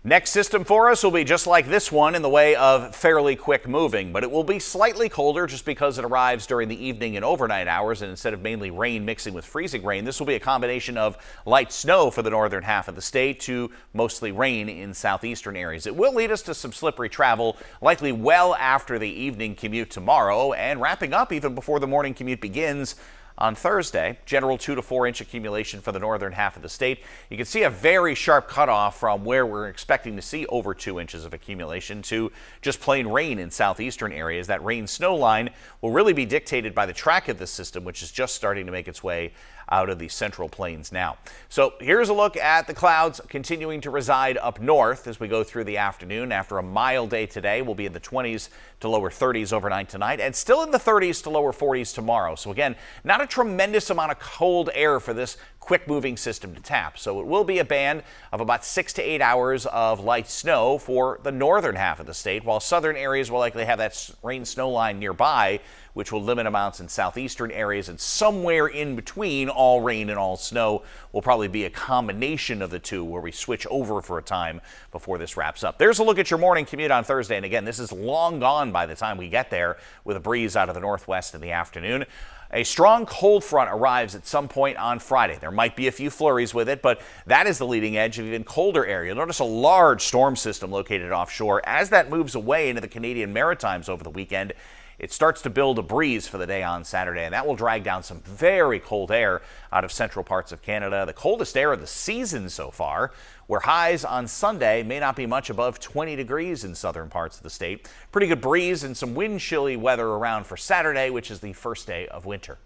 Next system for us will be just like this one in the way of fairly quick moving, but it will be slightly colder just because it arrives during the evening and overnight hours, and instead of mainly rain mixing with freezing rain, this will be a combination of light snow for the northern half of the state to mostly rain in southeastern areas. It will lead us to some slippery travel, likely well after the evening commute tomorrow, and wrapping up even before the morning commute begins on Thursday. General 2 to 4 inch accumulation for the northern half of the state. You can see a very sharp cutoff from where we're expecting to see over 2 inches of accumulation to just plain rain in southeastern areas. That rain snow line will really be dictated by the track of this system, which is just starting to make its way out of the central plains now. So here's a look at the clouds continuing to reside up north as we go through the afternoon. After a mild day today, we'll be in the 20s to lower 30s overnight tonight, and still in the 30s to lower 40s tomorrow. So again, not a tremendous amount of cold air for this quick moving system to tap. So it will be a band of about 6 to 8 hours of light snow for the northern half of the state, while southern areas will likely have that rain snow line nearby, which will limit amounts in southeastern areas, and somewhere in between all rain and all snow will probably be a combination of the two where we switch over for a time before this wraps up. There's a look at your morning commute on Thursday, and again, this is long gone by the time we get there with a breeze out of the northwest in the afternoon. A strong cold front arrives at some point on Friday. There might be a few flurries with it, but that is the leading edge of even colder area. You'll notice a large storm system located offshore. As that moves away into the Canadian Maritimes over the weekend, it starts to build a breeze for the day on Saturday, and that will drag down some very cold air out of central parts of Canada. The coldest air of the season so far, where highs on Sunday may not be much above 20 degrees in southern parts of the state. Pretty good breeze and some wind chilly weather around for Saturday, which is the first day of winter.